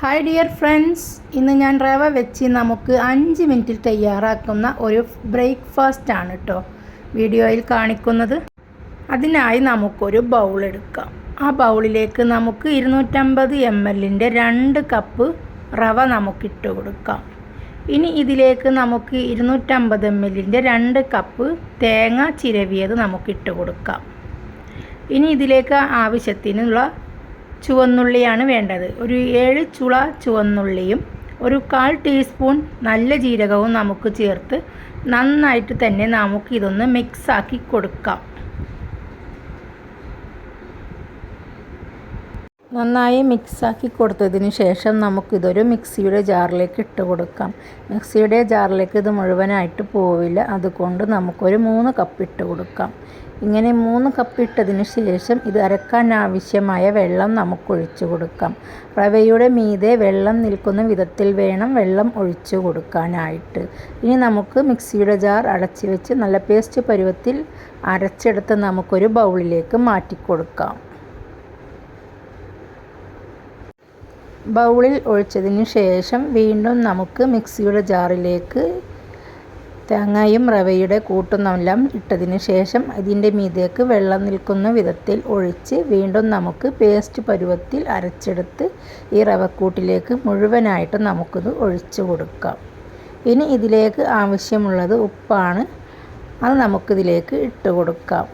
Hi dear friends, ഇന്ന് ഞാൻ റവ വെച്ച് നമുക്ക് 5 മിനിറ്റിൽ തയ്യാറാക്കുന്ന ഒരു ബ്രേക്ക്ഫാസ്റ്റ് ആണ് കേട്ടോ വീഡിയോയിൽ കാണിക്കുന്നത്. അതിനായി നമുക്കൊരു ബൗൾ എടുക്കാം. ആ ബൗളിലേക്ക് നമുക്ക് 250 ml 2 കപ്പ് റവ നമുക്കിട്ട് കൊടുക്കാം. ഇനി ഇതിലേക്ക് നമുക്ക് 250 ml 2 കപ്പ് തേങ്ങ ചിരവിയത് നമുക്കിട്ട് കൊടുക്കാം. ഇനി ഇതിലേക്ക് ആവശ്യത്തിനുള്ള ചുവന്നുള്ളിയാണ് വേണ്ടത്. ഒരു 7 ചുള ചുവന്നുള്ളിയും ഒരു 1/4 ടീസ്പൂൺ നല്ല ജീരകവും നമുക്ക് ചേർത്ത് നന്നായിട്ട് തന്നെ നമുക്കിതൊന്ന് മിക്സാക്കി കൊടുക്കാം. നന്നായി മിക്സാക്കി കൊടുത്തതിന് ശേഷം നമുക്കിതൊരു മിക്സിയുടെ ജാറിലേക്ക് ഇട്ട് കൊടുക്കാം. മിക്സിയുടെ ജാറിലേക്ക് ഇത് മുഴുവനായിട്ട് പോവില്ല, അതുകൊണ്ട് നമുക്കൊരു 3 കപ്പ് ഇട്ട് കൊടുക്കാം. ഇങ്ങനെ 3 കപ്പ് ഇട്ടതിന് ശേഷം ഇത് അരക്കാൻ ആവശ്യമായ വെള്ളം നമുക്ക് ഒഴിച്ചു കൊടുക്കാം. റവയുടെ മീതെ വെള്ളം നിൽക്കുന്ന വിധത്തിൽ വേണം വെള്ളം ഒഴിച്ചു കൊടുക്കാനായിട്ട്. ഇനി നമുക്ക് മിക്സിയുടെ ജാർ അടച്ചു വെച്ച് നല്ല പേസ്റ്റ് പരുവത്തിൽ അരച്ചെടുത്ത് നമുക്കൊരു ബൗളിലേക്ക് മാറ്റി കൊടുക്കാം. ബൗളിൽ ഒഴിച്ചതിന് ശേഷം വീണ്ടും നമുക്ക് മിക്സിയുടെ ജാറിലേക്ക് തേങ്ങയും റവയുടെ കൂട്ടുന്നെല്ലാം ഇട്ടതിന് ശേഷം ഇതിൻ്റെ മീതേക്ക് വെള്ളം നിൽക്കുന്ന വിധത്തിൽ ഒഴിച്ച് വീണ്ടും നമുക്ക് പേസ്റ്റ് പരുവത്തിൽ അരച്ചെടുത്ത് ഈ റവക്കൂട്ടിലേക്ക് മുഴുവനായിട്ട് നമുക്കിത് ഒഴിച്ചു കൊടുക്കാം. ഇനി ഇതിലേക്ക് ആവശ്യമുള്ളത് ഉപ്പാണ്. അത് നമുക്കിതിലേക്ക് ഇട്ട് കൊടുക്കാം.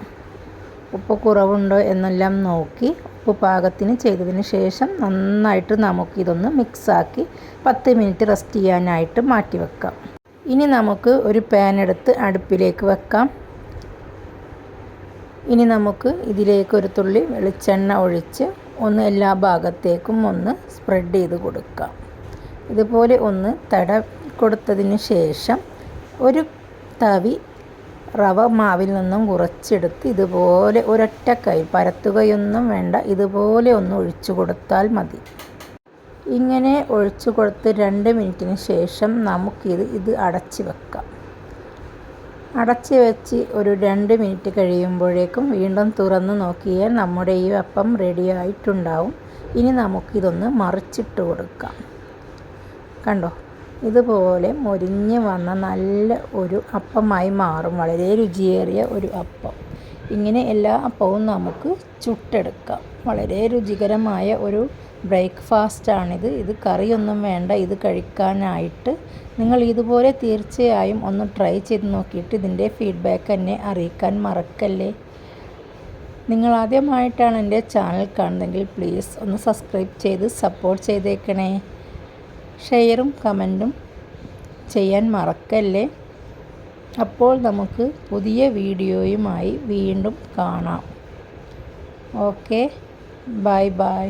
ഉപ്പ് കുറവുണ്ടോ എന്നെല്ലാം നോക്കി ഉപ്പ് പാകത്തിന് ചെയ്തതിന് ശേഷം നന്നായിട്ട് നമുക്കിതൊന്ന് മിക്സാക്കി 10 മിനിറ്റ് റെസ്റ്റ് ചെയ്യാനായിട്ട് മാറ്റി വെക്കാം. ഇനി നമുക്ക് ഒരു പാൻ എടുത്ത് അടുപ്പിലേക്ക് വെക്കാം. ഇനി നമുക്ക് ഇതിലേക്ക് ഒരു തുള്ളി വെളിച്ചെണ്ണ ഒഴിച്ച് ഒന്ന് എല്ലാ ഭാഗത്തേക്കും ഒന്ന് സ്പ്രെഡ് ചെയ്ത് കൊടുക്കാം. ഇതുപോലെ ഒന്ന് കൊടുത്തതിന് ശേഷം ഒരു തവി റവ മാവിൽ നിന്നും കുറച്ചെടുത്ത് ഇതുപോലെ ഒരൊറ്റ കൈ പരത്തുകയൊന്നും വേണ്ട, ഇതുപോലെ ഒന്ന് ഒഴിച്ചു കൊടുത്താൽ മതി. ഇങ്ങനെ ഒഴിച്ചു കൊടുത്ത് 2 മിനിറ്റിന് ശേഷം നമുക്കിത് അടച്ച് വെക്കാം. അടച്ച് വെച്ച് ഒരു 2 മിനിറ്റ് കഴിയുമ്പോഴേക്കും വീണ്ടും തുറന്ന് നോക്കിയാൽ നമ്മുടെ ഈ അപ്പം റെഡി ആയിട്ടുണ്ടാവും. ഇനി നമുക്കിതൊന്ന് മറിച്ചിട്ട് കൊടുക്കാം. കണ്ടോ, ഇതുപോലെ മൊരിഞ്ഞ് വന്ന നല്ല ഒരു അപ്പമായി മാറും. വളരെ രുചിയേറിയ ഒരു അപ്പം. ഇങ്ങനെ എല്ലാ അപ്പവും നമുക്ക് ചുട്ടെടുക്കാം. വളരെ രുചികരമായ ഒരു ബ്രേക്ക്ഫാസ്റ്റാണിത്. ഇത് കറിയൊന്നും വേണ്ട ഇത് കഴിക്കാനായിട്ട്. നിങ്ങൾ ഇതുപോലെ തീർച്ചയായും ഒന്ന് ട്രൈ ചെയ്ത് നോക്കിയിട്ട് ഇതിൻ്റെ ഫീഡ്ബാക്ക് എന്നെ അറിയിക്കാൻ മറക്കല്ലേ. നിങ്ങൾ ആദ്യമായിട്ടാണ് എൻ്റെ ചാനൽ കാണുന്നതെങ്കിൽ പ്ലീസ് ഒന്ന് സബ്സ്ക്രൈബ് ചെയ്ത് സപ്പോർട്ട് ചെയ്തേക്കണേ. ഷെയറും കമൻറ്റും ചെയ്യാൻ മറക്കല്ലേ. അപ്പോൾ നമുക്ക് പുതിയ വീഡിയോയുമായി വീണ്ടും കാണാം. Okay, bye bye.